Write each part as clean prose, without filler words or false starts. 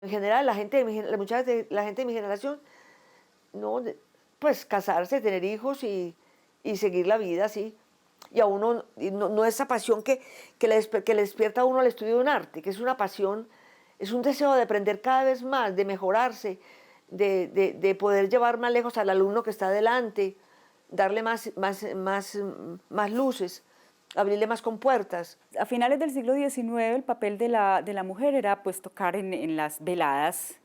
En general, la gente de mi generación, no, pues casarse, tener hijos y seguir la vida así. Y a uno, y no esa pasión que le despierta a uno al estudio de un arte, que es una pasión, es un deseo de aprender cada vez más, de mejorarse, de poder llevar más lejos al alumno que está delante, darle más luces, abrirle más compuertas. A finales del siglo XIX el papel de la mujer era pues tocar en las veladas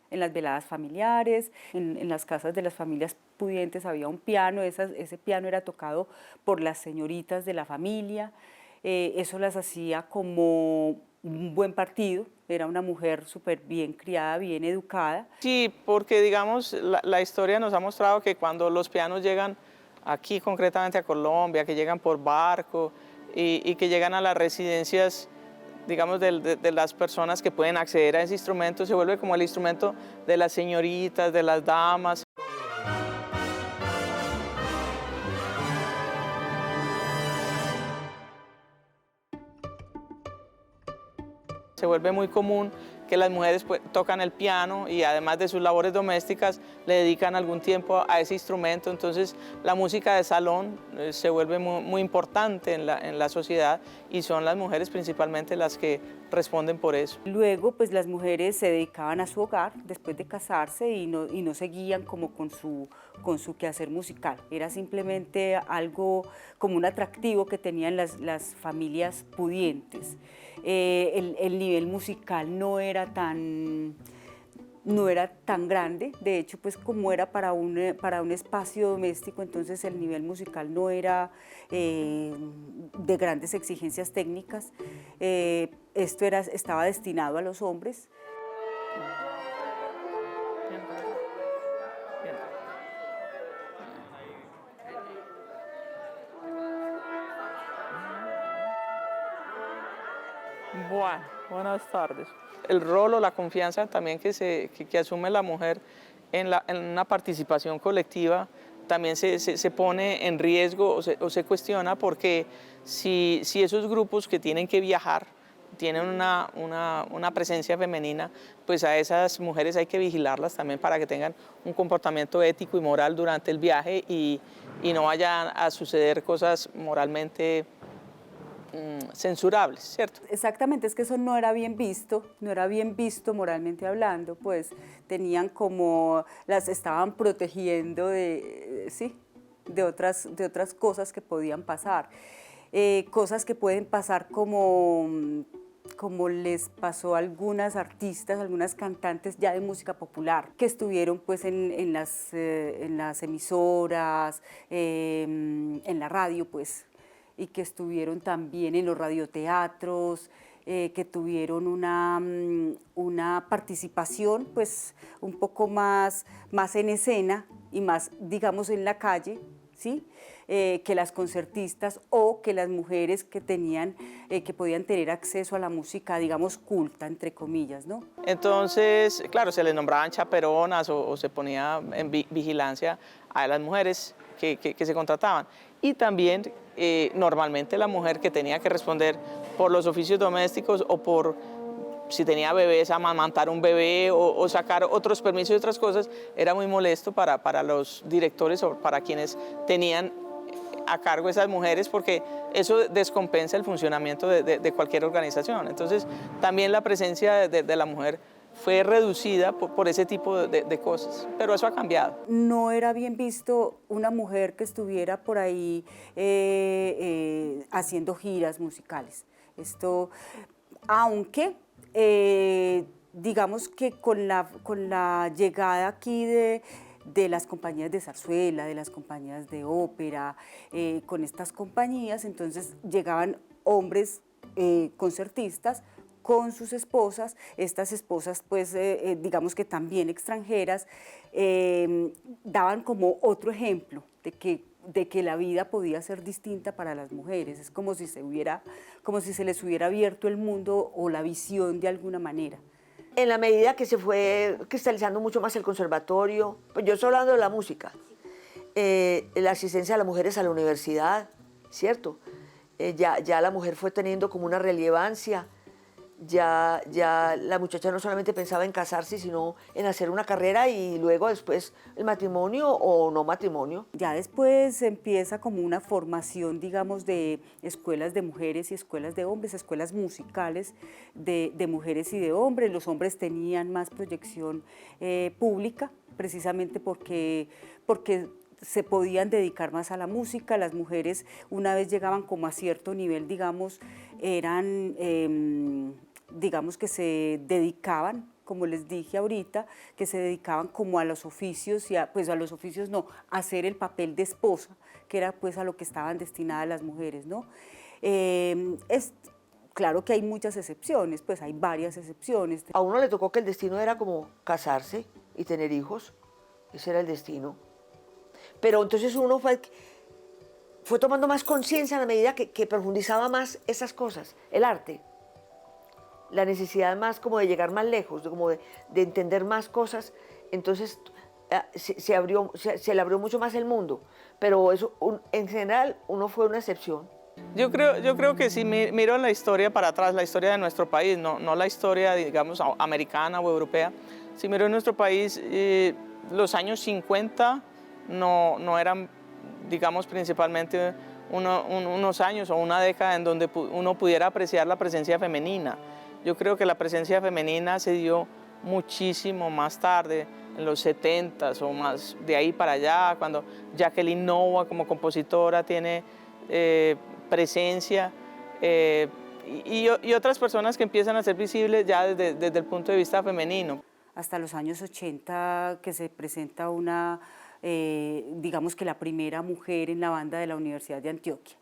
familiares, en las casas de las familias pudientes había un piano, ese piano era tocado por las señoritas de la familia, eso las hacía como un buen partido, era una mujer súper bien criada, bien educada. Sí, porque digamos, la historia nos ha mostrado que cuando los pianos llegan aquí concretamente a Colombia, que llegan por barco y que llegan a las residencias, digamos, de las personas que pueden acceder a ese instrumento, se vuelve como el instrumento de las señoritas, de las damas. Se vuelve muy común que las mujeres pues, tocan el piano y además de sus labores domésticas le dedican algún tiempo a ese instrumento. Entonces la música de salón se vuelve muy importante en la sociedad y son las mujeres principalmente las que responden por eso. Luego pues las mujeres se dedicaban a su hogar después de casarse y no seguían como con su quehacer musical. Era simplemente algo como un atractivo que tenían las familias pudientes. El nivel musical no era tan grande, de hecho, pues como era para un espacio doméstico, entonces el nivel musical no era de grandes exigencias técnicas, estaba destinado a los hombres. Bueno, buenas tardes. El rol o la confianza también que asume la mujer en una participación colectiva también se pone en riesgo o se cuestiona porque si esos grupos que tienen que viajar tienen una presencia femenina, pues a esas mujeres hay que vigilarlas también para que tengan un comportamiento ético y moral durante el viaje y no vayan a suceder cosas moralmente censurables, ¿cierto? Exactamente, es que eso no era bien visto, no era bien visto moralmente hablando, pues tenían como, las estaban protegiendo sí, de otras cosas que podían pasar. Cosas que pueden pasar como les pasó a algunas artistas, algunas cantantes ya de música popular, que estuvieron pues en las emisoras, en la radio pues, y que estuvieron también en los radioteatros, que tuvieron una participación pues un poco más en escena y más, digamos, en la calle, ¿sí? Que las concertistas o que las mujeres que podían tener acceso a la música, digamos, culta, entre comillas, ¿no? Entonces, claro, se les nombraban chaperonas o se ponía en vigilancia a las mujeres que se contrataban. Y también, normalmente la mujer que tenía que responder por los oficios domésticos o por si tenía bebés, amamantar un bebé o sacar otros permisos y otras cosas, era muy molesto para los directores o para quienes tenían a cargo esas mujeres porque eso descompensa el funcionamiento de cualquier organización. Entonces, también la presencia de la mujer fue reducida por ese tipo de cosas, pero eso ha cambiado. No era bien visto una mujer que estuviera por ahí haciendo giras musicales. Aunque digamos que con la llegada aquí de las compañías de zarzuela, de las compañías de ópera, con estas compañías, entonces llegaban hombres concertistas con sus esposas, estas esposas pues digamos que también extranjeras, daban como otro ejemplo de que la vida podía ser distinta para las mujeres, es como si se les hubiera abierto el mundo o la visión de alguna manera. En la medida que se fue cristalizando mucho más el conservatorio, pues yo estoy hablando de la música, la asistencia de las mujeres a la universidad, ¿cierto? Ya la mujer fue teniendo como una relevancia ya la muchacha no solamente pensaba en casarse, sino en hacer una carrera y luego después el matrimonio o no matrimonio. Ya después empieza como una formación, digamos, de escuelas de mujeres y escuelas de hombres, escuelas musicales de mujeres y de hombres. Los hombres tenían más proyección pública, precisamente porque se podían dedicar más a la música. Las mujeres, una vez llegaban como a cierto nivel, digamos, eran, digamos que se dedicaban, como les dije ahorita, que se dedicaban como a los oficios, y pues a los oficios no, a hacer el papel de esposa, que era pues a lo que estaban destinadas las mujeres, ¿no? Es claro que hay muchas excepciones, pues hay varias excepciones. A uno le tocó que el destino era como casarse y tener hijos, ese era el destino. Pero entonces uno fue tomando más conciencia a la medida que profundizaba más esas cosas, el arte. La necesidad más como de llegar más lejos, como de entender más cosas. Entonces se le abrió mucho más el mundo. Pero eso, en general uno fue una excepción. Yo creo que si miro la historia para atrás, la historia de nuestro país, no la historia, digamos, americana o europea, si miro en nuestro país, los años 50 no eran, digamos, principalmente unos años o una década en donde uno pudiera apreciar la presencia femenina. Yo creo que la presencia femenina se dio muchísimo más tarde, en los 70s o más de ahí para allá, cuando Jacqueline Nova como compositora tiene presencia y otras personas que empiezan a ser visibles ya desde el punto de vista femenino. Hasta los años 80 que se presenta una, digamos que la primera mujer en la banda de la Universidad de Antioquia,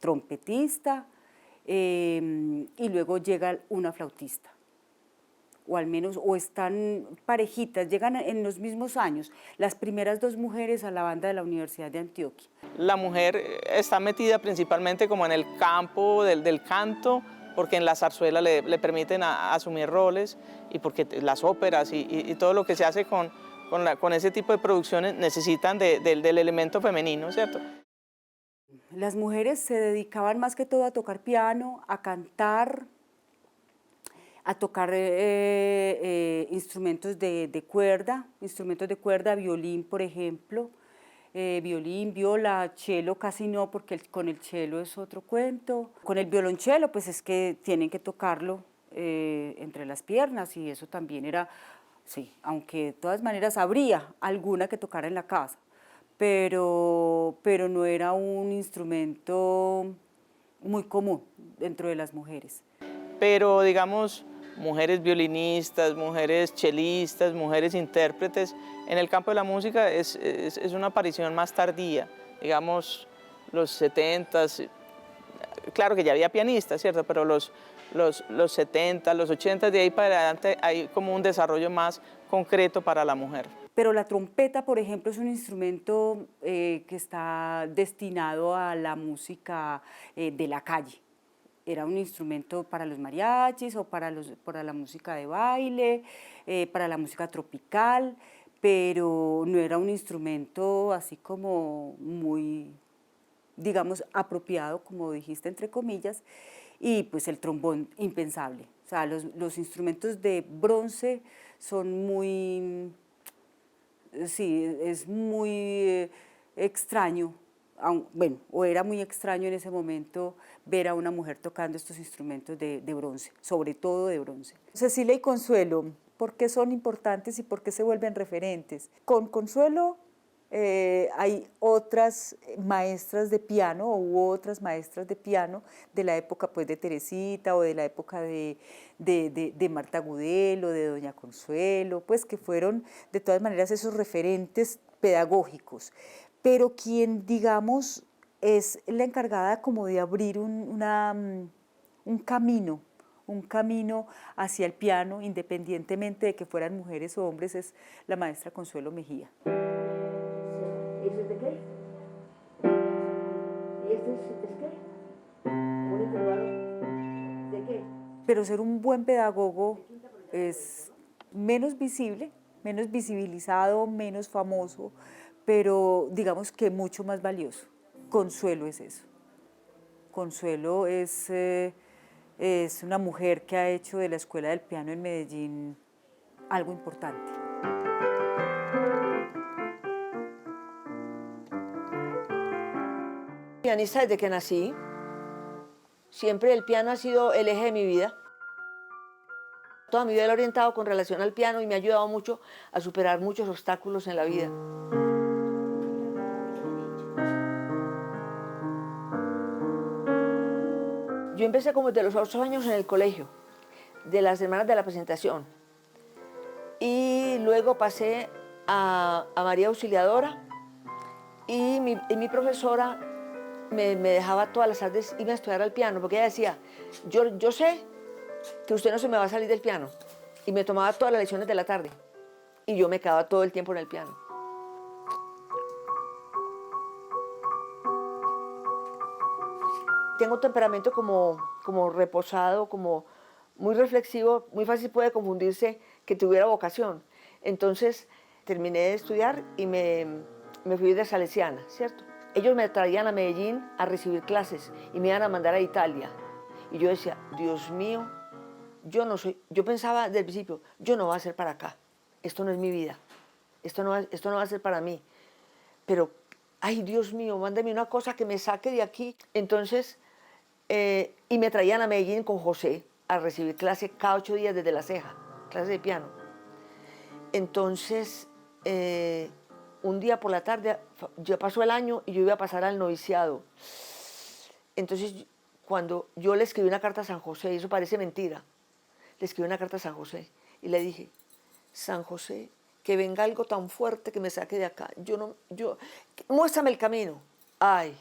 trompetista, y luego llega una flautista, o al menos, o están parejitas, llegan en los mismos años, las primeras dos mujeres a la banda de la Universidad de Antioquia. La mujer está metida principalmente como en el campo del canto, porque en la zarzuela le permiten asumir roles y porque las óperas y todo lo que se hace con ese tipo de producciones necesitan del elemento femenino, ¿cierto? Las mujeres se dedicaban más que todo a tocar piano, a cantar, a tocar instrumentos de cuerda, violín, por ejemplo, violín, viola, cello casi no, porque con el cello es otro cuento. Con el violonchelo, pues es que tienen que tocarlo entre las piernas y eso también era, sí, aunque de todas maneras habría alguna que tocara en la casa, pero no era un instrumento muy común dentro de las mujeres. Pero digamos, mujeres violinistas, mujeres chelistas, mujeres intérpretes, en el campo de la música es una aparición más tardía, digamos los 70s, claro que ya había pianistas, ¿cierto? Pero los 70, los 80, de ahí para adelante hay como un desarrollo más concreto para la mujer. Pero la trompeta, por ejemplo, es un instrumento que está destinado a la música de la calle. Era un instrumento para los mariachis o para la música de baile, para la música tropical, pero no era un instrumento así como muy, digamos, apropiado, como dijiste, entre comillas, y pues el trombón impensable. O sea, los instrumentos de bronce son muy, sí, es muy extraño, bueno, o era muy extraño en ese momento ver a una mujer tocando estos instrumentos de bronce, sobre todo de bronce. Cecilia y Consuelo, ¿por qué son importantes y por qué se vuelven referentes? Con Consuelo hay otras maestras de piano u otras maestras de piano de la época pues, de Teresita o de la época de Marta Gudel o de Doña Consuelo, pues que fueron de todas maneras esos referentes pedagógicos. Pero quien, digamos, es la encargada como de abrir un camino hacia el piano, independientemente de que fueran mujeres o hombres, es la maestra Consuelo Mejía. ¿Ese es de qué? ¿Y este es qué? ¿Un intervalo? ¿De qué? Pero ser un buen pedagogo es menos visible, menos visibilizado, menos famoso, pero digamos que mucho más valioso. Consuelo es eso. Consuelo es Es una mujer que ha hecho de la Escuela del Piano en Medellín algo importante. Pianista desde que nací. Siempre el piano ha sido el eje de mi vida. Toda mi vida lo he orientado con relación al piano y me ha ayudado mucho a superar muchos obstáculos en la vida. Yo empecé como desde los 8 años en el colegio, de las semanas de la presentación. Y luego pasé a María Auxiliadora y mi profesora me dejaba todas las tardes irme a estudiar al piano, porque ella decía, yo sé que usted no se me va a salir del piano. Y me tomaba todas las lecciones de la tarde. Y yo me quedaba todo el tiempo en el piano. Tengo un temperamento como reposado, como muy reflexivo, muy fácil puede confundirse que tuviera vocación. Entonces terminé de estudiar y me fui de Salesiana, ¿cierto? Ellos me traían a Medellín a recibir clases y me iban a mandar a Italia. Y yo decía, Dios mío, yo pensaba desde el principio, yo no voy a ser para acá, esto no es mi vida, esto no va a ser para mí. Pero, ay Dios mío, mándame una cosa que me saque de aquí. Entonces, y me traían a Medellín con José a recibir clase cada 8 días desde La Ceja, clase de piano. Entonces, un día por la tarde, ya pasó el año y yo iba a pasar al noviciado. Entonces, cuando yo le escribí una carta a San José, y eso parece mentira, le escribí una carta a San José y le dije, San José, que venga algo tan fuerte que me saque de acá. Muéstrame el camino. Ay,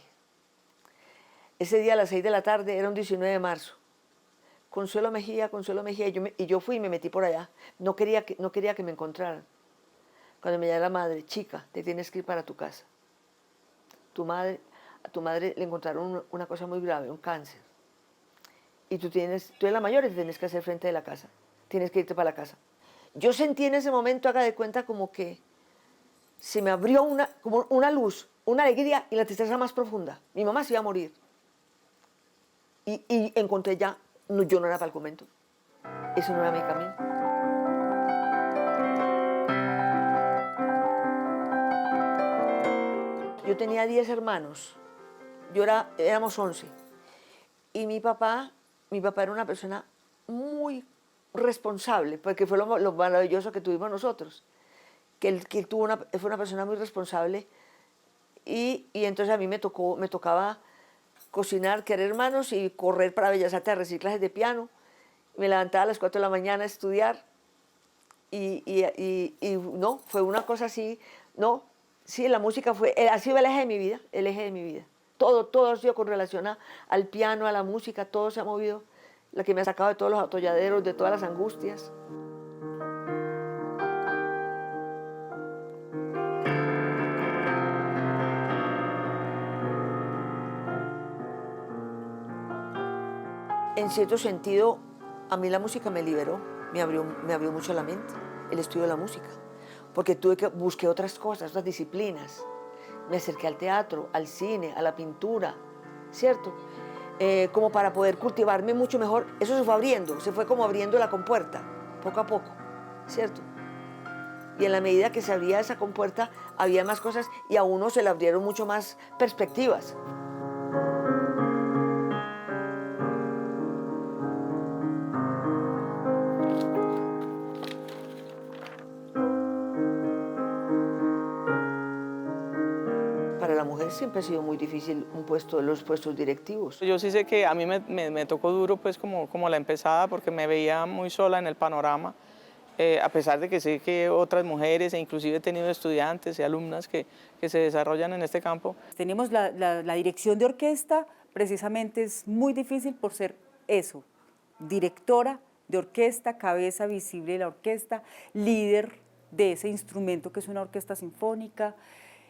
ese día a las 6 de la tarde, era un 19 de marzo. Consuelo Mejía, y yo fui y me metí por allá. No quería que me encontraran. Cuando me llamó la madre, chica, te tienes que ir para tu casa. A tu madre le encontraron una cosa muy grave, un cáncer. Y tú eres la mayor y te tienes que hacer frente de la casa. Tienes que irte para la casa. Yo sentí en ese momento, haga de cuenta, como que se me abrió como una luz, una alegría y la tristeza más profunda. Mi mamá se iba a morir. Y encontré ya, yo no era para el convento. Eso no era mi camino. Yo tenía 10 hermanos. Éramos 11. Y mi papá era una persona muy responsable, porque fue lo maravilloso que tuvimos nosotros. Que él fue una persona muy responsable. Y entonces a mí me tocaba cocinar, querer hermanos y correr para Bellas Artes a recibir clases de piano. Me levantaba a las 4 de la mañana a estudiar. Y no, fue una cosa así. No, sí, la música ha sido el eje de mi vida, el eje de mi vida. Todo ha sido con relación al piano, a la música, todo se ha movido, la que me ha sacado de todos los atolladeros, de todas las angustias. En cierto sentido, a mí la música me liberó, me abrió mucho la mente, el estudio de la música, porque busqué otras cosas, otras disciplinas. Me acerqué al teatro, al cine, a la pintura, ¿cierto? Como para poder cultivarme mucho mejor. Eso se fue como abriendo la compuerta, poco a poco, ¿cierto? Y en la medida que se abría esa compuerta, había más cosas y a uno se le abrieron mucho más perspectivas. Para la mujer siempre ha sido muy difícil los puestos directivos. Yo sí sé que a mí me tocó duro pues como la empezada porque me veía muy sola en el panorama, a pesar de que sé que otras mujeres e inclusive he tenido estudiantes y alumnas que se desarrollan en este campo. Tenemos la dirección de orquesta, precisamente es muy difícil por ser eso, directora de orquesta, cabeza visible de la orquesta, líder de ese instrumento que es una orquesta sinfónica.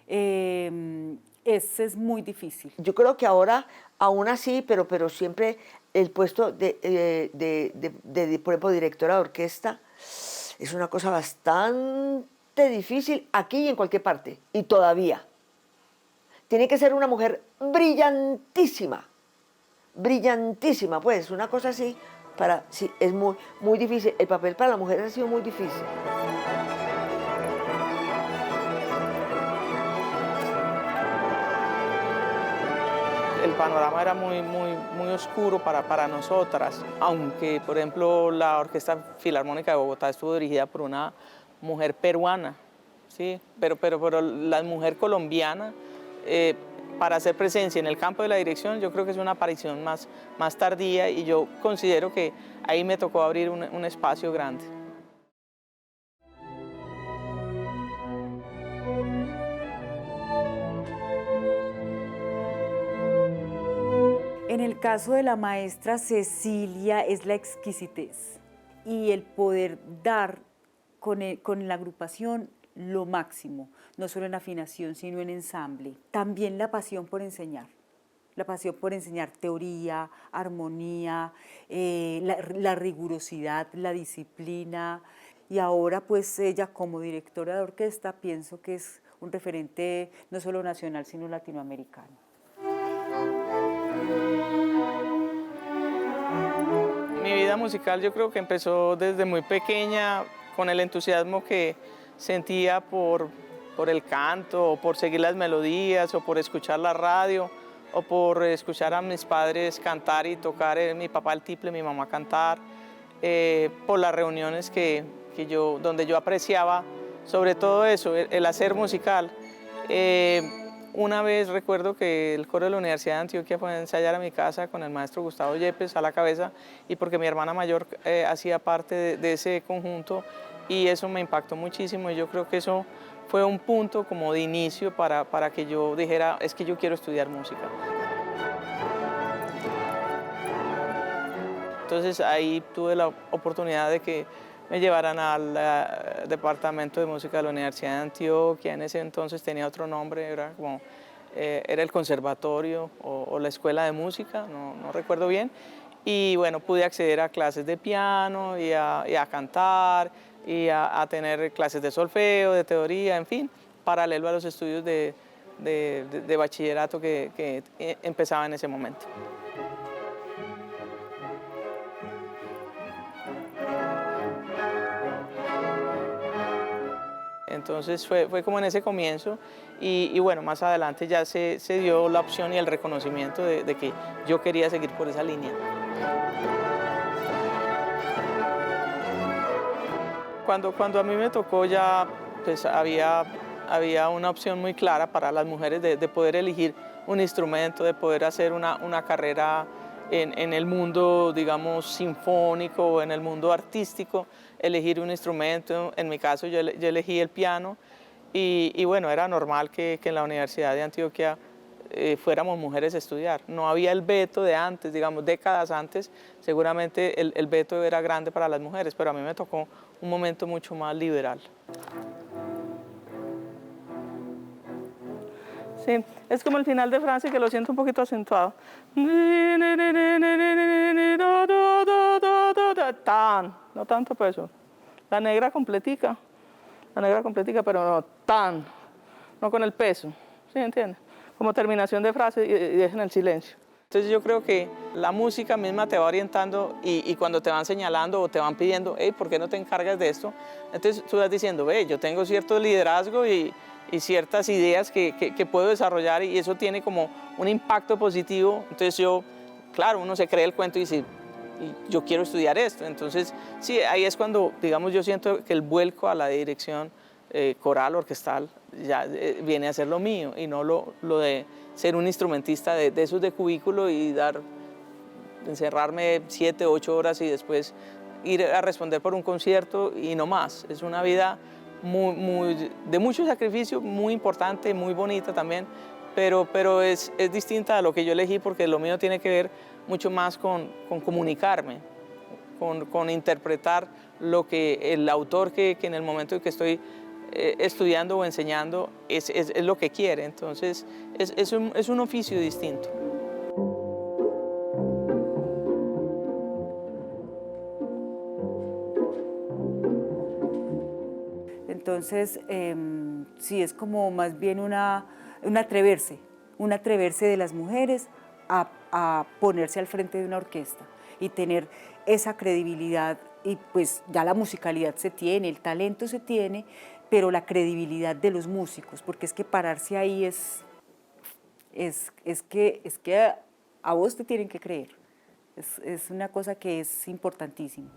Ese es muy difícil. Yo creo que ahora, aún así, pero siempre el puesto por ejemplo, directora de orquesta es una cosa bastante difícil aquí y en cualquier parte, y todavía. Tiene que ser una mujer brillantísima brillantísima, pues, una cosa así, sí, es muy, muy difícil. El papel para la mujer ha sido muy difícil. El panorama era muy oscuro para nosotras, aunque, por ejemplo, la Orquesta Filarmónica de Bogotá estuvo dirigida por una mujer peruana, ¿sí? Pero la mujer colombiana, para hacer presencia en el campo de la dirección, yo creo que es una aparición más tardía, y yo considero que ahí me tocó abrir un espacio grande. En el caso de la maestra Cecilia es la exquisitez y el poder dar con la agrupación lo máximo, no solo en afinación, sino en ensamble. También la pasión por enseñar teoría, armonía, la rigurosidad, la disciplina. Y ahora pues ella como directora de orquesta pienso que es un referente no solo nacional, sino latinoamericano. Mi vida musical yo creo que empezó desde muy pequeña con el entusiasmo que sentía por el canto, o por seguir las melodías, o por escuchar la radio, o por escuchar a mis padres cantar y tocar, mi papá el tiple, mi mamá cantar, por las reuniones donde yo apreciaba sobre todo eso, el hacer musical. Una vez recuerdo que el coro de la Universidad de Antioquia fue a ensayar a mi casa con el maestro Gustavo Yepes a la cabeza, y porque mi hermana mayor hacía parte de ese conjunto, y eso me impactó muchísimo, y yo creo que eso fue un punto como de inicio para que yo dijera, es que yo quiero estudiar música. Entonces ahí tuve la oportunidad de que me llevaran al Departamento de Música de la Universidad de Antioquia. En ese entonces tenía otro nombre, era el Conservatorio o la Escuela de Música, no recuerdo bien. Y bueno, pude acceder a clases de piano y a cantar, y a tener clases de solfeo, de teoría, en fin, paralelo a los estudios de bachillerato que empezaba en ese momento. Entonces fue como en ese comienzo, y bueno, más adelante ya se dio la opción y el reconocimiento de que yo quería seguir por esa línea. Cuando a mí me tocó ya, pues había una opción muy clara para las mujeres de poder elegir un instrumento, de poder hacer una carrera en el mundo, digamos, sinfónico, o en el mundo artístico, elegir un instrumento. En mi caso yo elegí el piano, y bueno, era normal que en la Universidad de Antioquia fuéramos mujeres a estudiar. No había el veto de antes, digamos, décadas antes, seguramente el veto era grande para las mujeres, pero a mí me tocó un momento mucho más liberal. Sí, es como el final de Francia, que lo siento un poquito acentuado. Tan, no tanto peso. La negra completica, pero no tan, no con el peso, ¿sí entiendes? Como terminación de frase y dejen el silencio. Entonces yo creo que la música misma te va orientando, y cuando te van señalando o te van pidiendo, hey, ¿por qué no te encargas de esto? Entonces tú vas diciendo, ve, yo tengo cierto liderazgo y ciertas ideas que puedo desarrollar, y eso tiene como un impacto positivo. Entonces claro, uno se cree el cuento y dice, yo quiero estudiar esto. Entonces sí, ahí es cuando, digamos, yo siento que el vuelco a la dirección coral, orquestal, ya viene a ser lo mío, y no lo de ser un instrumentista de esos de cubículo y encerrarme 7, 8 horas y después ir a responder por un concierto y no más. Es una vida de mucho sacrificio, muy importante, muy bonita también, pero es distinta a lo que yo elegí, porque lo mío tiene que ver mucho más con comunicarme, con interpretar lo que el autor que en el momento en que estoy estudiando o enseñando es lo que quiere. Entonces es un oficio distinto. Entonces, sí, es como más bien un atreverse de las mujeres a a ponerse al frente de una orquesta y tener esa credibilidad, y pues ya la musicalidad se tiene, el talento se tiene, pero la credibilidad de los músicos, porque es que pararse ahí es que a vos te tienen que creer, es una cosa que es importantísima.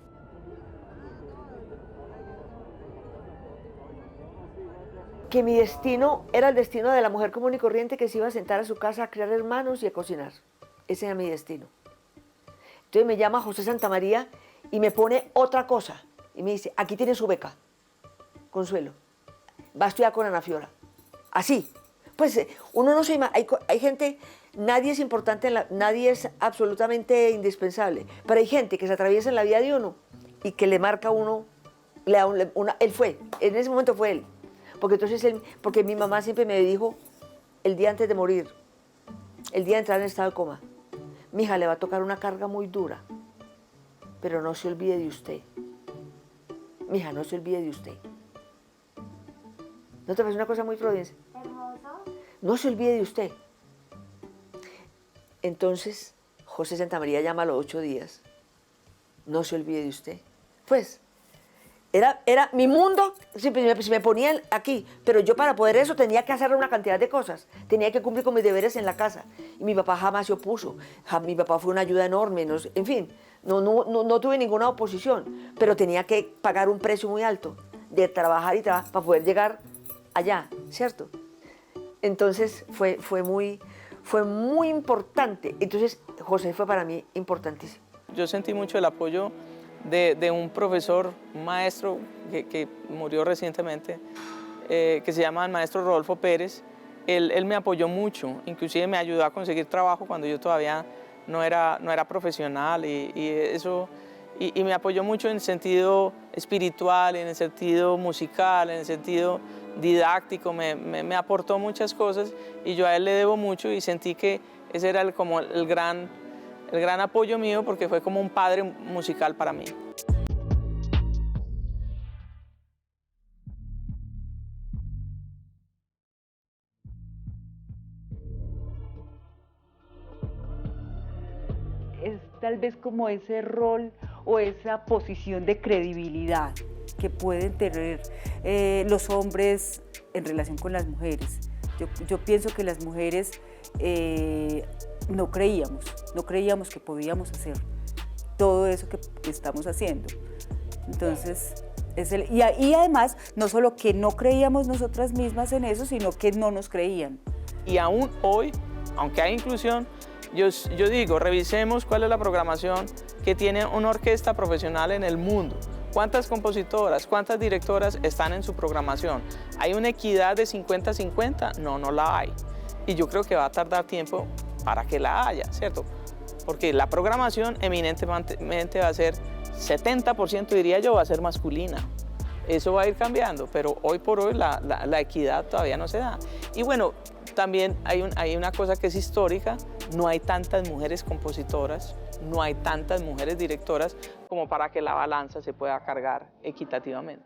Que mi destino era el destino de la mujer común y corriente que se iba a sentar a su casa a criar hermanos y a cocinar. Ese era mi destino. Entonces me llama José Santamaría y me pone otra cosa. Y me dice, aquí tiene su beca, Consuelo. Va a estudiar con Ana Fiora. Así. Pues uno no se imagina, hay gente, nadie es importante, nadie es absolutamente indispensable, pero hay gente que se atraviesa en la vida de uno y que le marca a uno, él fue, en ese momento fue él. Porque entonces porque mi mamá siempre me dijo, el día antes de morir, el día de entrar en estado de coma, mi hija le va a tocar una carga muy dura, pero no se olvide de usted. Mi hija, no se olvide de usted. ¿No te parece una cosa muy providencial? No se olvide de usted. Entonces, José Santamaría llama a los 8 días. No se olvide de usted. Pues, era mi mundo, se me ponían aquí, pero yo para poder eso tenía que hacer una cantidad de cosas. Tenía que cumplir con mis deberes en la casa. Y mi papá jamás se opuso. Mi papá fue una ayuda enorme. En fin, no tuve ninguna oposición, pero tenía que pagar un precio muy alto de trabajar y trabajar para poder llegar allá, ¿cierto? Entonces fue muy importante. Entonces José fue para mí importantísimo. Yo sentí mucho el apoyo de un profesor, un maestro que murió recientemente, que se llama el maestro Rodolfo Pérez. Él me apoyó mucho, inclusive me ayudó a conseguir trabajo cuando yo todavía no era profesional y me apoyó mucho en el sentido espiritual, en el sentido musical, en el sentido didáctico, me aportó muchas cosas y yo a él le debo mucho y sentí que ese era como el gran apoyo mío porque fue como un padre musical para mí. Es tal vez como ese rol o esa posición de credibilidad que pueden tener los hombres en relación con las mujeres. Yo pienso que las mujeres no creíamos que podíamos hacer todo eso que estamos haciendo. Entonces, y además, no solo que no creíamos nosotras mismas en eso, sino que no nos creían. Y aún hoy, aunque hay inclusión, yo digo, revisemos cuál es la programación que tiene una orquesta profesional en el mundo. ¿Cuántas compositoras, cuántas directoras están en su programación? ¿Hay una equidad de 50-50? No, no la hay. Y yo creo que va a tardar tiempo para que la haya, ¿cierto? Porque la programación eminentemente va a ser 70%, diría yo, va a ser masculina. Eso va a ir cambiando, pero hoy por hoy la equidad todavía no se da. Y bueno, también hay una cosa que es histórica, no hay tantas mujeres compositoras, no hay tantas mujeres directoras como para que la balanza se pueda cargar equitativamente.